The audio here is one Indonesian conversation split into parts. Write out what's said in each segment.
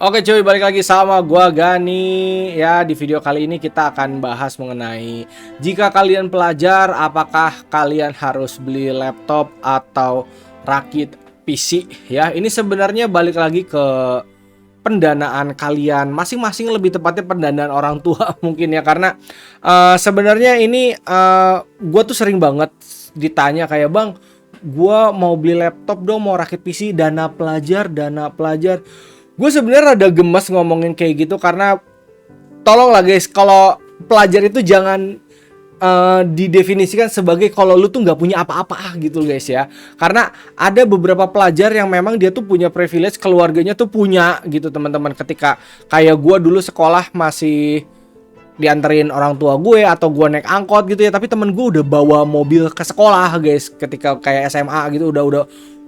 Oke cuy, balik lagi sama gua Gani. Ya, di video kali ini kita akan bahas mengenai jika kalian pelajar, apakah kalian harus beli laptop atau rakit PC ya. Ini sebenarnya balik lagi ke pendanaan kalian masing-masing, lebih tepatnya pendanaan orang tua mungkin ya, karena sebenarnya ini gua tuh sering banget ditanya kayak, "Bang, gua mau beli laptop dong, mau rakit PC, dana pelajar, dana pelajar." Gue sebenarnya rada gemes ngomongin kayak gitu karena tolonglah guys, kalau pelajar itu jangan didefinisikan sebagai kalau lu tuh nggak punya apa-apa gitu guys ya. Karena ada beberapa pelajar yang memang dia tuh punya privilege, keluarganya tuh punya gitu teman-teman. Ketika kayak gue dulu sekolah masih dianterin orang tua gue atau gue naik angkot gitu ya, tapi temen gue udah bawa mobil ke sekolah guys. Ketika kayak SMA gitu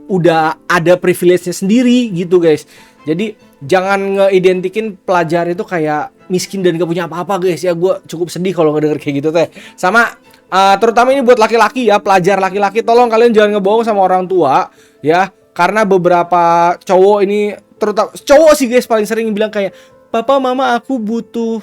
udah ada privilege-nya sendiri gitu guys. Jadi jangan ngeidentikin pelajar itu kayak miskin dan gak punya apa-apa guys ya. Gue cukup sedih kalau ngedenger kayak gitu teh. Sama terutama ini buat laki-laki ya, pelajar laki-laki, tolong kalian jangan ngebohong sama orang tua ya. Karena beberapa cowok ini, terutama cowok sih guys, paling sering bilang kayak, "Papa, mama, aku butuh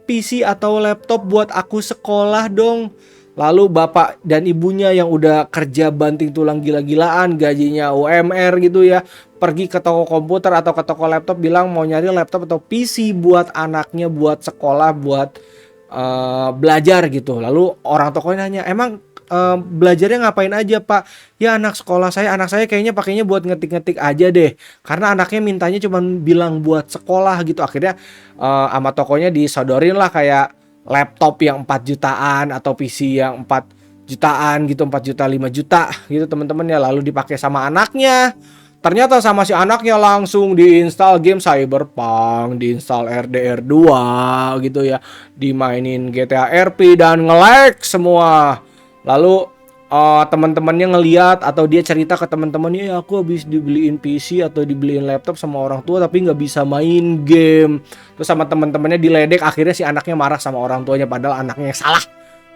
PC atau laptop buat aku sekolah dong." Lalu bapak dan ibunya yang udah kerja banting tulang gila-gilaan, gajinya UMR gitu ya, pergi ke toko komputer atau ke toko laptop bilang mau nyari laptop atau PC buat anaknya, buat sekolah, buat belajar gitu. Lalu orang tokonya nanya, "Emang belajarnya ngapain aja, Pak?" "Ya, anak saya kayaknya pakainya buat ngetik-ngetik aja deh, karena anaknya mintanya cuma bilang buat sekolah gitu." Akhirnya sama tokonya disodorin lah kayak laptop yang 4 jutaan atau PC yang 4 jutaan gitu, 4 juta, 5 juta gitu teman-teman ya. Lalu dipakai sama anaknya. Ternyata sama si anaknya langsung diinstal game Cyberpunk, diinstal RDR 2 gitu ya, dimainin GTA RP dan nge-lag semua. Lalu teman-temannya ngeliat atau dia cerita ke teman-temannya, "Ya, aku habis dibeliin PC atau dibeliin laptop sama orang tua tapi nggak bisa main game." Terus sama teman-temannya diledek, akhirnya si anaknya marah sama orang tuanya padahal anaknya yang salah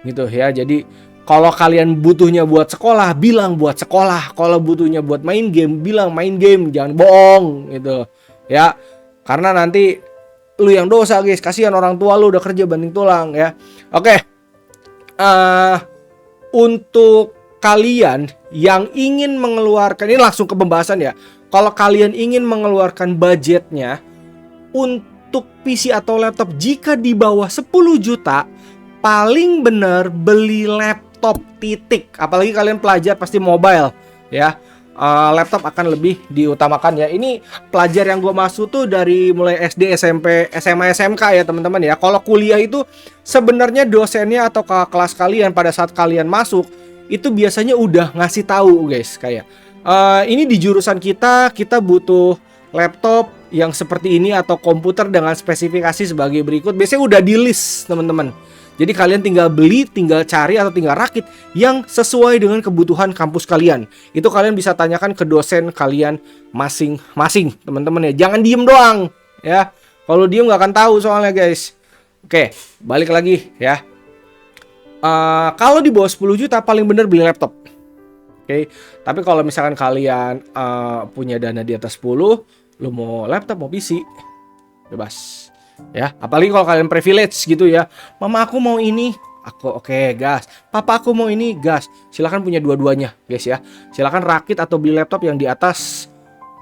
gitu ya. Jadi kalau kalian butuhnya buat sekolah, bilang buat sekolah. Kalau butuhnya buat main game, bilang main game, jangan bohong gitu ya. Karena nanti lu yang dosa guys, kasihan orang tua lu udah kerja banting tulang ya. Oke. Untuk kalian yang ingin mengeluarkan, ini langsung ke pembahasan ya. Kalau kalian ingin mengeluarkan budgetnya untuk PC atau laptop, jika di bawah 10 juta, paling bener beli laptop titik. Apalagi kalian pelajar pasti mobile ya. Laptop akan lebih diutamakan ya. Ini pelajar yang gue masuk tuh dari mulai SD, SMP, SMA, SMK ya teman-teman ya. Kalau kuliah itu sebenarnya dosennya atau ke kelas kalian pada saat kalian masuk itu biasanya udah ngasih tahu guys, kayak ini di jurusan kita butuh laptop yang seperti ini atau komputer dengan spesifikasi sebagai berikut. Biasanya udah di list teman-teman. Jadi kalian tinggal beli, tinggal cari atau tinggal rakit yang sesuai dengan kebutuhan kampus kalian. Itu kalian bisa tanyakan ke dosen kalian masing-masing teman-teman ya. Jangan diem doang ya. Kalau diem nggak akan tahu soalnya guys. Oke, balik lagi ya. Kalau di bawah 10 juta paling bener beli laptop. Oke, tapi kalau misalkan kalian punya dana di atas 10, lu mau laptop mau PC, bebas. Ya, apalagi kalau kalian privilege gitu ya. "Mama, aku mau ini." Aku oke, gas. "Papa, aku mau ini." Gas. Silakan punya dua-duanya, guys ya. Silakan rakit atau beli laptop yang di atas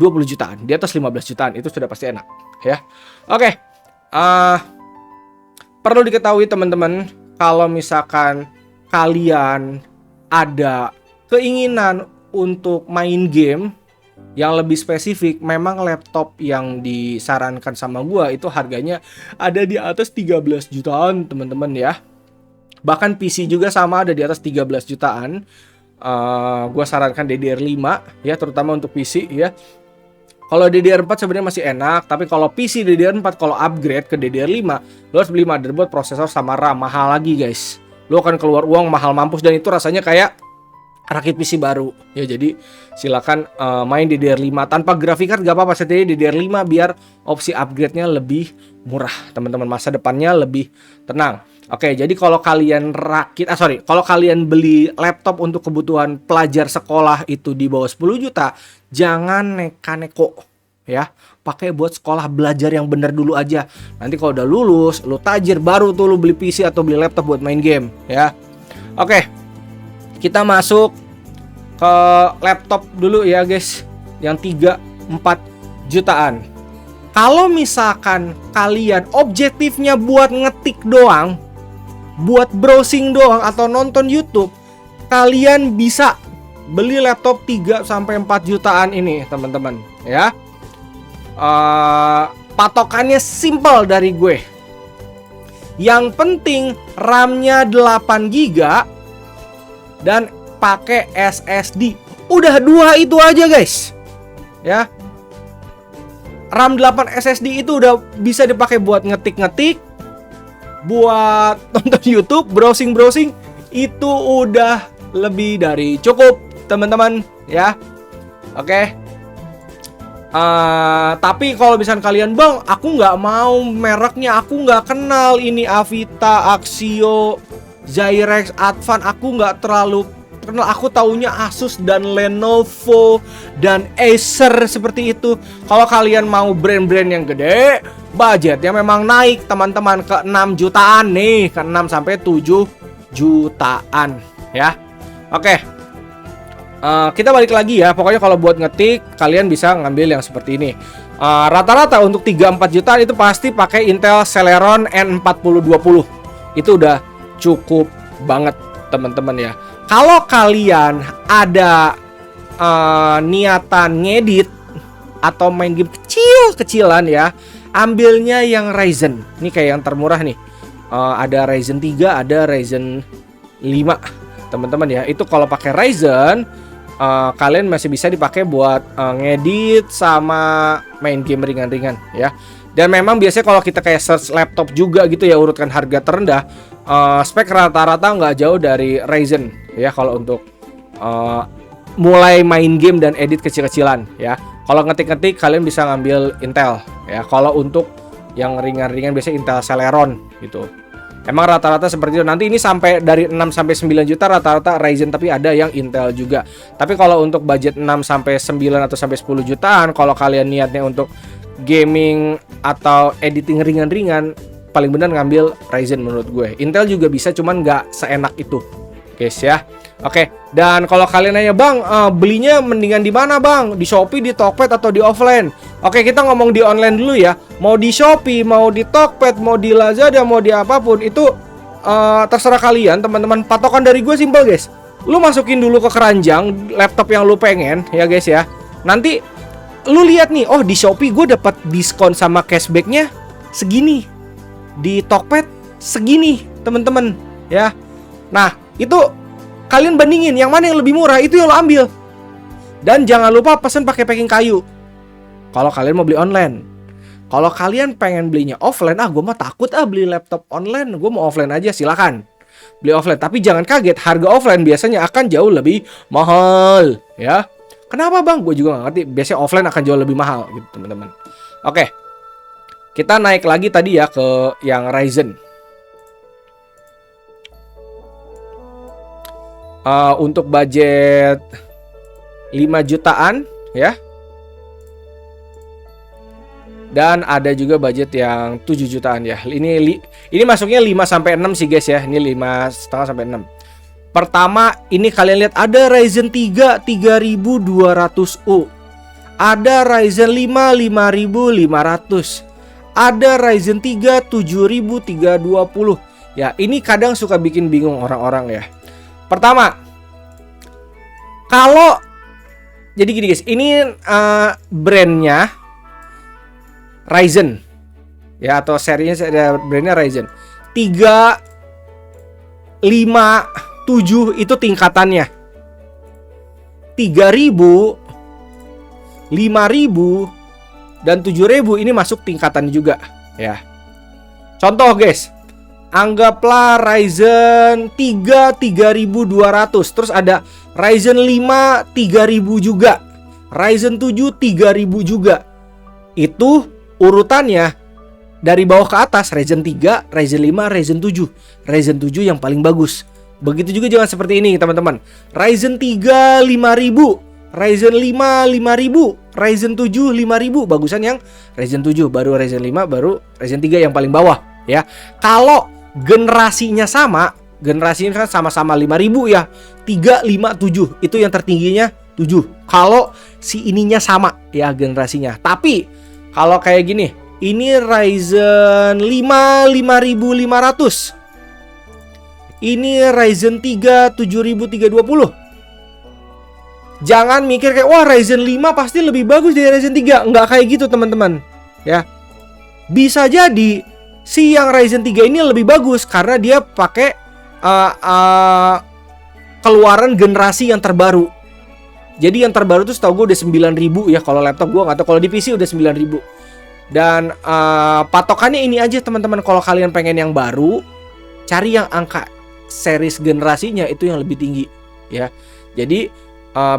20 jutaan, di atas 15 jutaan itu sudah pasti enak, ya. Oke. Perlu diketahui teman-teman, kalau misalkan kalian ada keinginan untuk main game yang lebih spesifik, memang laptop yang disarankan sama gua itu harganya ada di atas 13 jutaan teman-teman ya. Bahkan PC juga sama, ada di atas 13 jutaan. Gua sarankan DDR5 ya, terutama untuk PC ya. Kalau DDR4 sebenarnya masih enak, tapi kalau PC DDR4 kalau upgrade ke DDR5, lo harus beli motherboard, prosesor sama RAM, mahal lagi guys. Lo akan keluar uang mahal mampus dan itu rasanya kayak rakit PC baru ya. Jadi silakan main DDR5 tanpa grafik card, gak apa-apa, setidaknya DDR5 biar opsi upgrade-nya lebih murah teman-teman, masa depannya lebih tenang. Oke, jadi kalau kalian kalau kalian beli laptop untuk kebutuhan pelajar sekolah itu di bawah 10 juta, jangan neka-neko ya. pakai buat sekolah belajar yang bener dulu aja. Nanti kalau udah lulus, lu tajir, baru tuh lu beli PC atau beli laptop buat main game ya. Oke, kita masuk ke laptop dulu ya guys, yang 3-4 jutaan. Kalau misalkan kalian objektifnya buat ngetik doang, buat browsing doang atau nonton YouTube, kalian bisa beli laptop 3-4 jutaan ini teman-teman ya. Patokannya simple dari gue. Yang penting RAM-nya 8 GB dan pakai SSD. Udah 2 itu aja guys. Ya. RAM 8 SSD itu udah bisa dipakai buat ngetik-ngetik, buat nonton YouTube, browsing-browsing, itu udah lebih dari cukup teman-teman ya. Oke. Tapi kalau misalnya kalian, bang, aku nggak mau mereknya, aku nggak kenal ini Avita, Axio, Zyrex, Advan, aku nggak terlalu kenal, aku taunya Asus dan Lenovo dan Acer seperti itu. Kalau kalian mau brand-brand yang gede, budgetnya memang naik teman-teman ke 6 jutaan nih, ke 6 sampai 7 jutaan ya. Oke. Kita balik lagi ya. Pokoknya kalau buat ngetik, kalian bisa ngambil yang seperti ini. Rata-rata untuk 3-4 jutaan itu pasti pakai Intel Celeron N4020. Itu udah cukup banget teman-teman ya. Kalau kalian ada niatan ngedit atau main game kecil-kecilan ya, ambilnya yang Ryzen. Ini kayak yang termurah nih. Ada Ryzen 3, ada Ryzen 5 teman-teman ya. Itu kalau pakai Ryzen, kalian masih bisa dipakai buat ngedit sama main game ringan-ringan ya. Dan memang biasanya kalau kita kayak search laptop juga gitu ya, urutkan harga terendah, spek rata-rata nggak jauh dari Ryzen ya kalau untuk mulai main game dan edit kecil-kecilan ya. Kalau ngetik-ngetik kalian bisa ngambil Intel ya. Kalau untuk yang ringan-ringan biasanya Intel Celeron gitu. Emang rata-rata seperti itu. Nanti ini sampai dari 6 sampai 9 juta rata-rata Ryzen, tapi ada yang Intel juga. Tapi kalau untuk budget 6 sampai 9 atau sampai 10 jutaan, kalau kalian niatnya untuk gaming atau editing ringan-ringan, paling benar ngambil Ryzen menurut gue. Intel juga bisa, cuman nggak seenak itu, guys ya. Oke, dan kalau kalian nanya, bang, belinya mendingan di mana bang? Di Shopee, di Tokped, atau di offline? Oke, kita ngomong di online dulu ya. Mau di Shopee, mau di Tokped, mau di Lazada, mau di apapun, itu terserah kalian teman-teman. Patokan dari gue simpel guys. Lu masukin dulu ke keranjang laptop yang lu pengen ya guys ya. Nanti lu lihat nih, oh di Shopee gue dapat diskon sama cashbacknya segini. Di Tokped segini teman-teman ya. Nah itu kalian bandingin yang mana yang lebih murah, itu yang lo ambil. Dan jangan lupa pesan pakai packing kayu kalau kalian mau beli online. Kalau kalian pengen belinya offline, gue mah takut beli laptop online, gue mau offline aja, silakan beli offline. Tapi jangan kaget, harga offline biasanya akan jauh lebih mahal ya. Kenapa bang? Gue juga gak ngerti. Biasanya offline akan jauh lebih mahal gitu teman-teman. Oke, kita naik lagi tadi ya ke yang Ryzen. Untuk budget 5 jutaan ya. Dan ada juga budget yang 7 jutaan ya. Ini masuknya 5 sampai 6 sih guys ya. Ini 5,5 sampai 6. Pertama, ini kalian lihat ada Ryzen 3 3200U. Ada Ryzen 5 5500. Ada Ryzen 3 7320. Ya, ini kadang suka bikin bingung orang-orang ya. Pertama, kalau jadi gini guys, ini brandnya Ryzen ya, atau serinya brandnya Ryzen 3, 5, 7 itu tingkatannya. 3000, 5000 dan 7000 ini masuk tingkatan juga ya. Contoh guys, anggaplah Ryzen 3 3200, terus ada Ryzen 5 3000 juga, Ryzen 7 3000 juga. Itu urutannya dari bawah ke atas, Ryzen 3, Ryzen 5, Ryzen 7. Ryzen 7 yang paling bagus. Begitu juga jangan seperti ini teman-teman. Ryzen 3 5000, Ryzen 5 5000, Ryzen 7 5000, bagusan yang Ryzen 7, baru Ryzen 5, baru Ryzen 3 yang paling bawah ya. Kalau generasinya kan sama-sama 5000 ya. 3, 5, 7 itu yang tertingginya 7. Kalau si ininya sama ya generasinya. Tapi kalau kayak gini, ini Ryzen 5 5500. Ini Ryzen 3 7320. Jangan mikir kayak wah Ryzen 5 pasti lebih bagus dari Ryzen 3. Enggak kayak gitu teman-teman ya. Bisa jadi si yang Ryzen 3 ini lebih bagus karena dia pakai keluaran generasi yang terbaru. Jadi yang terbaru tuh setahu gue udah 9000 ya. Kalau laptop gue nggak tahu, kalau di PC udah 9000. Dan patokannya ini aja teman-teman, kalau kalian pengen yang baru, cari yang angka series generasinya itu yang lebih tinggi ya. Jadi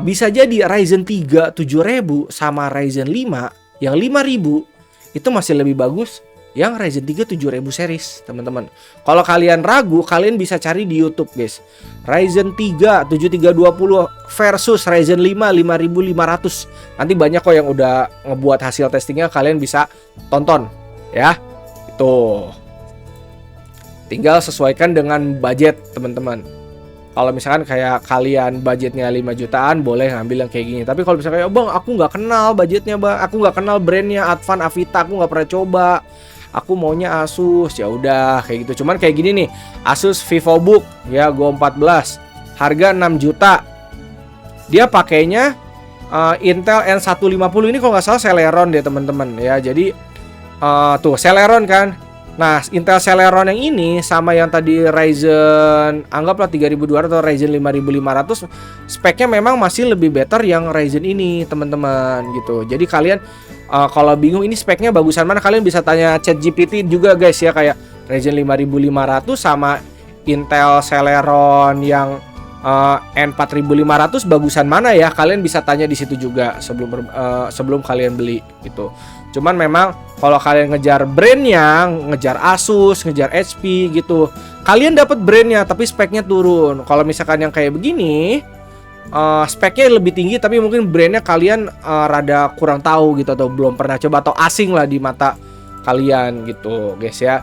bisa jadi Ryzen 3 7000 sama Ryzen 5 yang 5000 itu masih lebih bagus yang Ryzen 3 7000 series, teman-teman. Kalau kalian ragu, kalian bisa cari di YouTube, guys. Ryzen 3 7320 versus Ryzen 5 5500. Nanti banyak kok yang udah ngebuat hasil testingnya, kalian bisa tonton ya. Itu tinggal sesuaikan dengan budget, teman-teman. Kalau misalkan kayak kalian budgetnya 5 jutaan, boleh ngambil yang kayak gini. Tapi kalau misalkan bang, aku nggak kenal budgetnya bang, aku nggak kenal brandnya Advan, Avita, aku nggak pernah coba, aku maunya Asus, ya udah kayak gitu. Cuman kayak gini nih, Asus VivoBook ya Go 14, harga 6 juta. Dia pakainya Intel N150 ini kalau nggak salah Celeron deh teman-teman ya. Jadi tuh Celeron kan. Nah, Intel Celeron yang ini sama yang tadi Ryzen anggaplah 3200 atau Ryzen 5500, speknya memang masih lebih better yang Ryzen ini, teman-teman gitu. Jadi kalian kalau bingung ini speknya bagusan mana, kalian bisa tanya ChatGPT juga, guys ya, kayak Ryzen 5500 sama Intel Celeron yang N4500 bagusan mana ya? Kalian bisa tanya di situ juga sebelum kalian beli gitu. Cuman memang kalau kalian ngejar brandnya, ngejar Asus, ngejar HP gitu, kalian dapat brandnya tapi speknya turun. Kalau misalkan yang kayak begini, speknya lebih tinggi tapi mungkin brandnya kalian rada kurang tahu gitu, atau belum pernah coba, atau asing lah di mata kalian gitu, guys ya.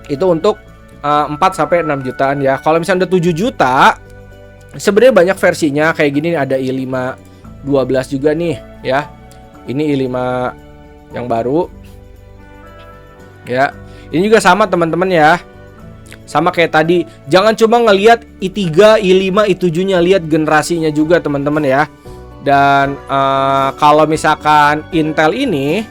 Itu untuk 4 sampai 6 jutaan ya. Kalau misalnya udah 7 juta, sebenarnya banyak versinya kayak gini, ada i5 12 juga nih ya. Ini i5 yang baru ya. Ini juga sama teman-teman ya, sama kayak tadi. Jangan cuma ngelihat i3, i5, i7 nya, lihat generasinya juga teman-teman ya. Dan kalau misalkan Intel ini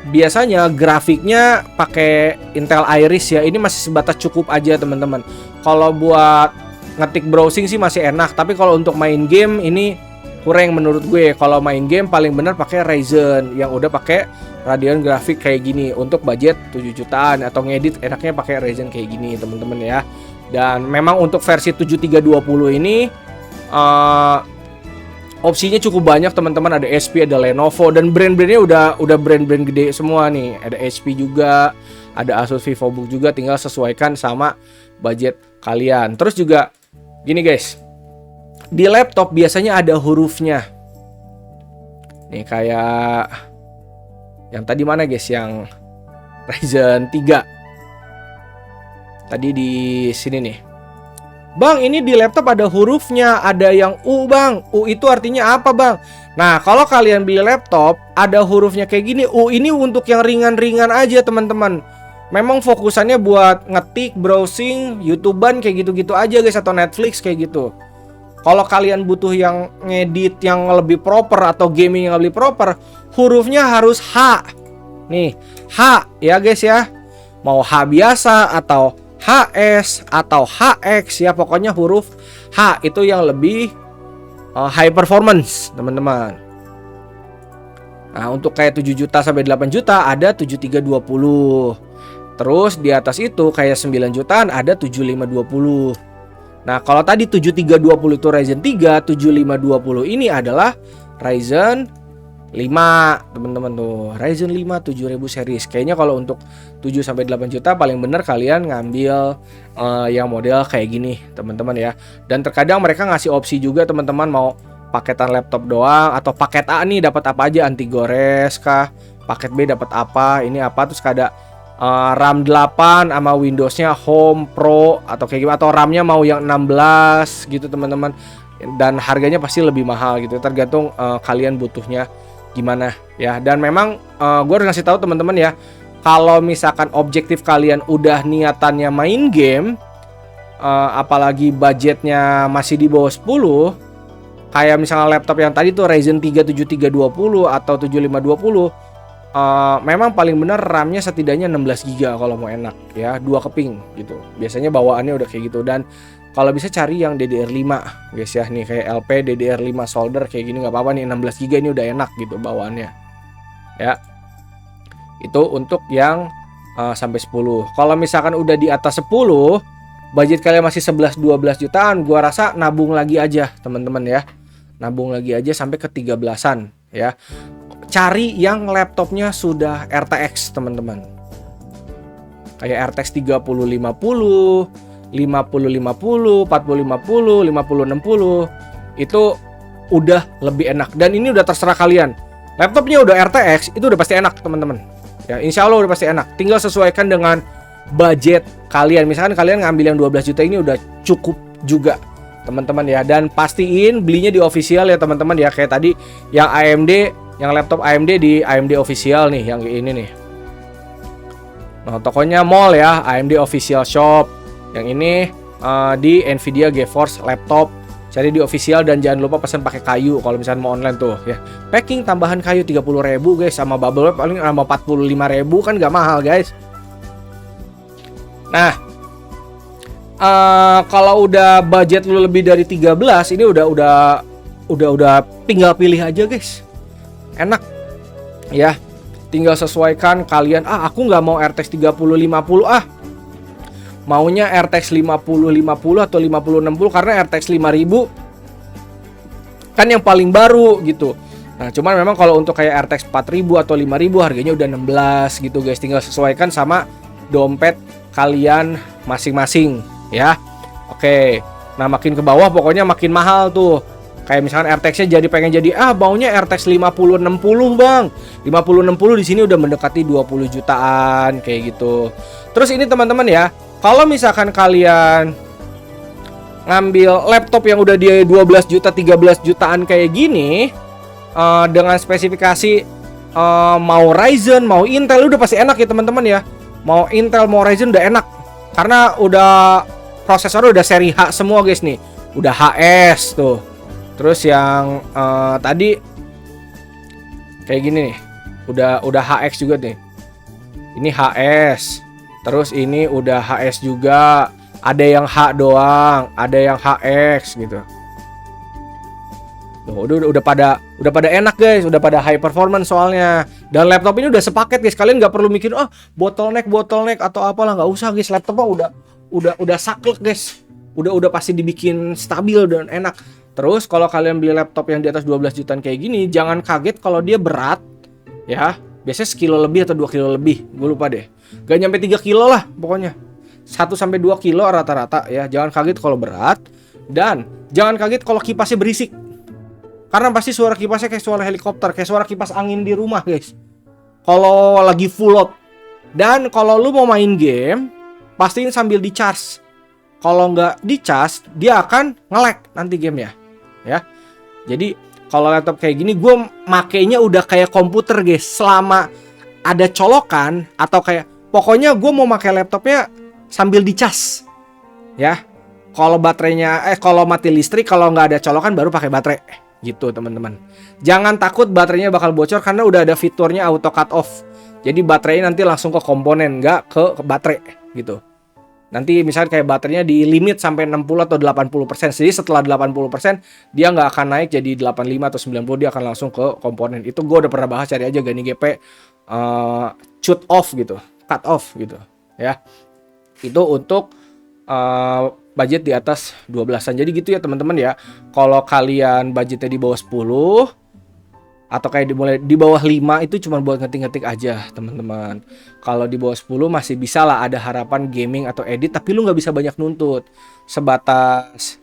biasanya grafiknya pakai Intel Iris ya. Ini masih sebatas cukup aja teman-teman. Kalau buat ngetik browsing sih masih enak, tapi kalau untuk main game ini kurang menurut gue. Kalau main game paling benar pakai Ryzen yang udah pakai Radeon grafik kayak gini untuk budget 7 jutaan, atau ngedit enaknya pakai Ryzen kayak gini teman-teman ya. Dan memang untuk versi 7320 ini opsinya cukup banyak teman-teman. Ada HP, ada Lenovo, dan brand-brandnya udah brand-brand gede semua nih. Ada HP juga, ada Asus VivoBook juga, tinggal sesuaikan sama budget kalian. Terus juga gini guys, di laptop biasanya ada hurufnya. Nih kayak yang tadi mana guys, yang Ryzen 3. Tadi di sini nih. Bang, ini di laptop ada hurufnya, ada yang U bang. U itu artinya apa bang? Nah, kalau kalian beli laptop ada hurufnya kayak gini, U ini untuk yang ringan-ringan aja teman-teman. Memang fokusannya buat ngetik, browsing, YouTubean kayak gitu-gitu aja guys, atau Netflix kayak gitu. Kalau kalian butuh yang ngedit yang lebih proper atau gaming yang lebih proper, hurufnya harus H. Nih, H ya guys ya. Mau H biasa atau HS atau HX ya, pokoknya huruf H itu yang lebih high performance, teman-teman. Nah, untuk kayak 7 juta sampai 8 juta ada 7320. Terus di atas itu kayak 9 jutaan ada 7520. Nah, kalau tadi 7320 itu Ryzen 3, 7520 ini adalah Ryzen 5, teman-teman tuh. Ryzen 5 7000 series. Kayaknya kalau untuk 7 sampai 8 juta paling bener kalian ngambil yang model kayak gini, teman-teman ya. Dan terkadang mereka ngasih opsi juga teman-teman, mau paketan laptop doang, atau paket A nih dapat apa aja, anti gores kah, paket B dapat apa, ini apa, terus ada RAM 8 sama Windowsnya Home Pro atau kayak gimana, atau RAM-nya mau yang 16 gitu teman-teman, dan harganya pasti lebih mahal gitu, tergantung kalian butuhnya gimana ya. Dan memang gue harus ngasih tahu teman-teman ya, kalau misalkan objektif kalian udah niatannya main game, apalagi budgetnya masih di bawah 10, kayak misalnya laptop yang tadi tuh Ryzen 3 7320 atau 7520, memang paling bener RAM-nya setidaknya 16 GB kalau mau enak ya, 2 keping gitu. Biasanya bawaannya udah kayak gitu. Dan kalau bisa cari yang DDR5 guys ya, nih kayak LP DDR5 solder kayak gini nggak apa-apa nih, 16 GB ini udah enak gitu bawaannya. Ya. Itu untuk yang sampai 10. Kalau misalkan udah di atas 10, budget kalian masih 11-12 jutaan, gua rasa nabung lagi aja teman-teman ya. Nabung lagi aja sampai ke 13-an ya. Cari yang laptopnya sudah RTX teman-teman, kayak RTX 3050, 5050, 4050, 5060, itu udah lebih enak. Dan ini udah terserah kalian, laptopnya udah RTX itu udah pasti enak teman-teman ya, insya Allah udah pasti enak. Tinggal sesuaikan dengan budget kalian. Misalkan kalian ngambil yang 12 juta ini udah cukup juga teman-teman ya. Dan pastiin belinya di official ya teman-teman ya, kayak tadi yang AMD, yang laptop AMD di AMD official nih, yang ini nih. Nah, tokonya mall ya, AMD official shop. Yang ini di Nvidia GeForce laptop. Cari di official, dan jangan lupa pesan pakai kayu kalau misalnya mau online tuh ya. Packing tambahan kayu 30.000 guys, sama bubble wrap paling sama 45.000, kan gak mahal guys. Nah, kalau udah budget lu lebih dari 13, ini udah tinggal pilih aja guys. Enak ya, tinggal sesuaikan kalian. Aku nggak mau RTX 3050, maunya RTX 5050 atau 5060, karena RTX 5000 kan yang paling baru gitu. Nah, cuman memang kalau untuk kayak RTX 4000 atau 5000 harganya udah 16 gitu guys. Tinggal sesuaikan sama dompet kalian masing-masing ya. Oke. Nah, makin ke bawah pokoknya makin mahal tuh. Kayak misalkan RTX-nya pengen jadi maunya RTX 5060 bang. 5060 di sini udah mendekati 20 jutaan kayak gitu. Terus ini teman-teman ya, kalau misalkan kalian ngambil laptop yang udah di 12 juta 13 jutaan kayak gini, dengan spesifikasi mau Ryzen mau Intel, udah pasti enak ya teman-teman ya. Mau Intel mau Ryzen udah enak, karena udah prosesornya udah seri H semua guys nih. Udah HS tuh. Terus yang tadi kayak gini nih, udah HX juga nih. Ini HS. Terus ini udah HS juga. Ada yang H doang, ada yang HX gitu. Tuh, udah pada enak guys, udah pada high performance soalnya. Dan laptop ini udah sepaket guys. Kalian nggak perlu mikir bottleneck atau apalah, nggak usah guys. Laptopnya udah saklek guys. Udah pasti dibikin stabil dan enak. Terus kalau kalian beli laptop yang di atas 12 jutaan kayak gini, jangan kaget kalau dia berat ya. Biasanya sekilo lebih atau 2 kilo lebih, gue lupa deh. Gak nyampe 3 kilo lah pokoknya. 1-2 kilo rata-rata ya. Jangan kaget kalau berat. Dan jangan kaget kalau kipasnya berisik. Karena pasti suara kipasnya kayak suara helikopter, kayak suara kipas angin di rumah guys, kalau lagi full load. Dan kalau lu mau main game, pastiin sambil di charge. Kalau nggak di charge, dia akan nge-lag nanti gamenya ya. Jadi kalau laptop kayak gini, gue makainya udah kayak komputer guys. Selama ada colokan atau kayak, pokoknya gue mau pakai laptopnya sambil dicas ya. Kalau baterainya kalau mati listrik, kalau nggak ada colokan baru pakai baterai gitu teman-teman. Jangan takut baterainya bakal bocor, karena udah ada fiturnya auto cut off. Jadi baterainya nanti langsung ke komponen, nggak ke baterai gitu. Nanti misalnya kayak baterainya di limit sampai 60 atau 80%. Jadi setelah 80% dia nggak akan naik jadi 85 atau 90, dia akan langsung ke komponen. Itu gue udah pernah bahas, cari aja Gani GP cut off gitu, cut off gitu ya. Itu untuk budget di atas 12-an. Jadi gitu ya teman-teman ya. Kalau kalian budgetnya di bawah 10 atau kayak dimulai di bawah 5, itu cuma buat ngetik-ngetik aja teman-teman. Kalau di bawah 10 masih bisa lah ada harapan gaming atau edit, tapi lu nggak bisa banyak nuntut. Sebatas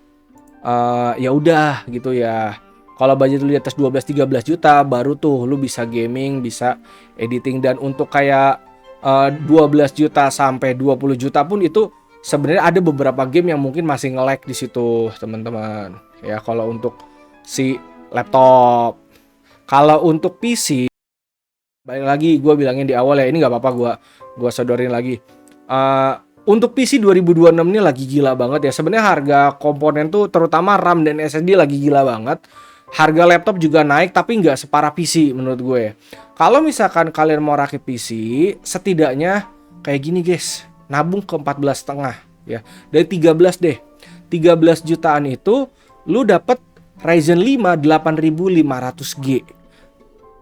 ya udah gitu ya. Kalau budget lu di atas 12-13 juta baru tuh lu bisa gaming, bisa editing. Dan untuk kayak 12 juta sampai 20 juta pun itu sebenarnya ada beberapa game yang mungkin masih nge-lag di situ, teman-teman. Ya, kalau untuk si laptop. Kalau untuk PC, balik lagi gue bilangin di awal ya, ini nggak apa-apa gue sodorin lagi. Untuk PC 2026 ini lagi gila banget ya. Sebenarnya harga komponen tuh terutama RAM dan SSD lagi gila banget. Harga laptop juga naik tapi nggak separah PC menurut gue. Kalau misalkan kalian mau rakit PC, setidaknya kayak gini guys, nabung ke 14,5 ya. Dari 13 deh. 13 jutaan itu lu dapet Ryzen 5 8500G.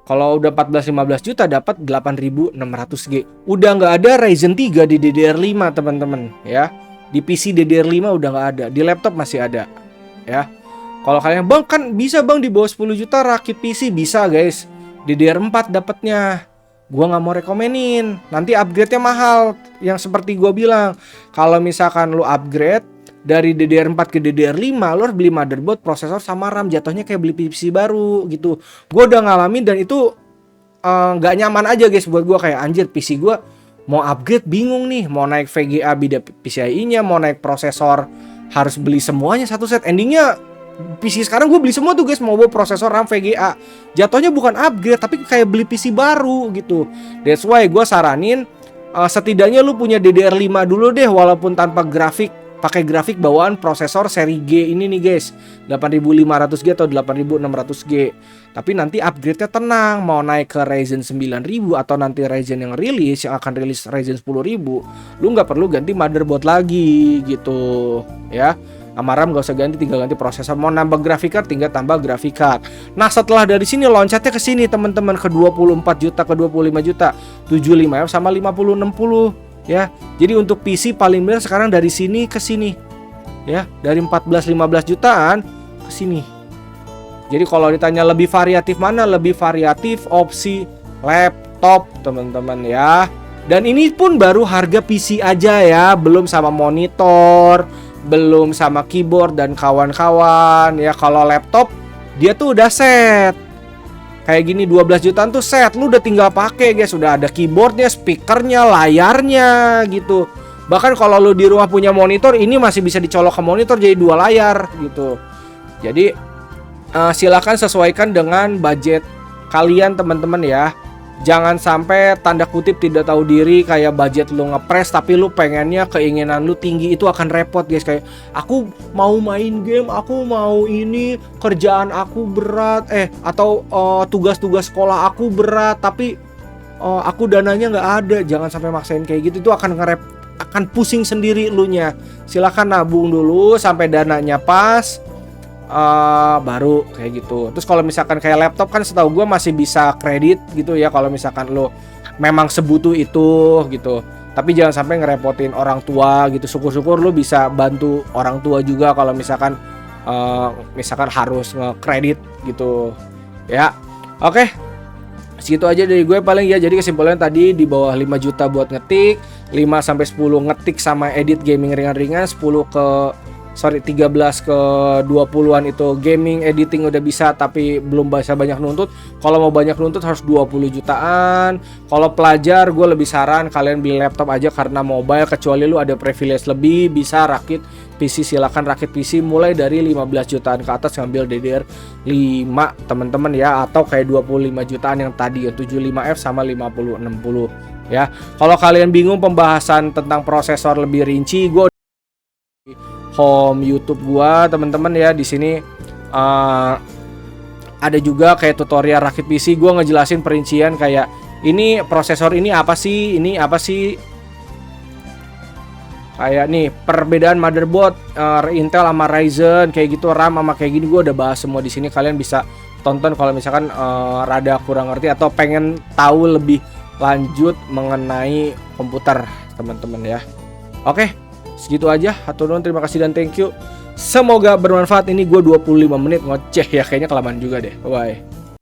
Kalau udah 14-15 juta dapat 8600G. Udah nggak ada Ryzen 3 di DDR5 teman-teman ya. Di PC DDR5 udah nggak ada, di laptop masih ada ya. Kalau kalian bang kan bisa bang di bawah 10 juta rakit PC, bisa guys. DDR4 dapatnya. Gua nggak mau rekomenin. Nanti upgrade-nya mahal. Yang seperti gua bilang, kalau misalkan lu upgrade dari DDR4 ke DDR5, lu harus beli motherboard, prosesor sama RAM, jatuhnya kayak beli PC baru gitu. Gua udah ngalamin dan itu nggak nyaman aja guys buat gua. Kayak anjir, PC gua mau upgrade bingung nih, mau naik VGA beda PCIe-nya, mau naik prosesor harus beli semuanya satu set. Endingnya PC sekarang gue beli semua tuh guys, mau bawa prosesor, RAM, VGA. Jatuhnya bukan upgrade tapi kayak beli PC baru gitu. That's why gue saranin setidaknya lu punya DDR5 dulu deh, walaupun tanpa grafik, pakai grafik bawaan prosesor seri G ini nih guys, 8500G atau 8600G. Tapi nanti upgrade-nya tenang, mau naik ke Ryzen 9000 atau nanti Ryzen yang akan rilis Ryzen 10000, lu nggak perlu ganti motherboard lagi gitu ya. Sama RAM gak usah ganti, tinggal ganti prosesor. Mau nambah graphic card, tinggal tambah graphic card. Nah setelah dari sini loncatnya ke sini teman-teman, ke 24 juta, ke 25 juta, 75 sama 5060 ya. Jadi untuk PC paling benar sekarang dari sini ke sini ya, dari 14-15 jutaan ke sini. Jadi kalau ditanya lebih variatif mana, lebih variatif opsi laptop teman-teman ya. Dan ini pun baru harga PC aja ya, belum sama monitor, belum sama keyboard dan kawan-kawan ya. Kalau laptop dia tuh udah set kayak gini, 12 jutaan tuh set, lu udah tinggal pakai guys, udah ada keyboardnya, speakernya, layarnya gitu. Bahkan kalau lu di rumah punya monitor, ini masih bisa dicolok ke monitor jadi 2 layar gitu. Jadi silakan sesuaikan dengan budget kalian teman-teman ya. Jangan sampai tanda kutip tidak tahu diri, kayak budget lu ngepres tapi lu pengennya, keinginan lu tinggi, itu akan repot guys. Kayak aku mau main game, aku mau ini, kerjaan aku berat atau tugas-tugas sekolah aku berat tapi aku dananya nggak ada. Jangan sampai maksain kayak gitu, itu akan pusing sendiri lu nya. Silakan nabung dulu sampai dananya pas, baru kayak gitu. Terus kalau misalkan kayak laptop kan setahu gue masih bisa kredit gitu ya, kalau misalkan lo memang sebutuh itu gitu. Tapi jangan sampai ngerepotin orang tua gitu. Syukur-syukur lo bisa bantu orang tua juga kalau misalkan harus ngekredit gitu ya. Oke, segitu aja dari gue paling ya. Jadi kesimpulannya tadi di bawah 5 juta buat ngetik, 5-10 ngetik sama edit gaming ringan-ringan, 13 ke 20-an itu gaming, editing udah bisa tapi belum bisa banyak nuntut. Kalau mau banyak nuntut harus 20 jutaan. Kalau pelajar gue lebih saran kalian beli laptop aja karena mobile, kecuali lu ada privilege lebih bisa rakit PC, silakan rakit PC mulai dari 15 jutaan ke atas, ngambil DDR5 teman-teman ya, atau kayak 25 jutaan yang tadi ya, 75F sama 5060 ya. Kalau kalian bingung pembahasan tentang prosesor lebih rinci, gue home YouTube gua teman-teman ya. Di sini ada juga kayak tutorial rakit PC, gua ngejelasin perincian kayak ini prosesor ini apa sih, kayak nih perbedaan motherboard Intel sama Ryzen kayak gitu, RAM sama kayak gini, gua udah bahas semua di sini. Kalian bisa tonton kalau misalkan rada kurang ngerti atau pengen tahu lebih lanjut mengenai komputer teman-teman ya. Oke, segitu aja. Hatur nuhun, terima kasih dan thank you. Semoga bermanfaat. Ini gue 25 menit ngoceh ya, kayaknya kelamaan juga deh. Bye.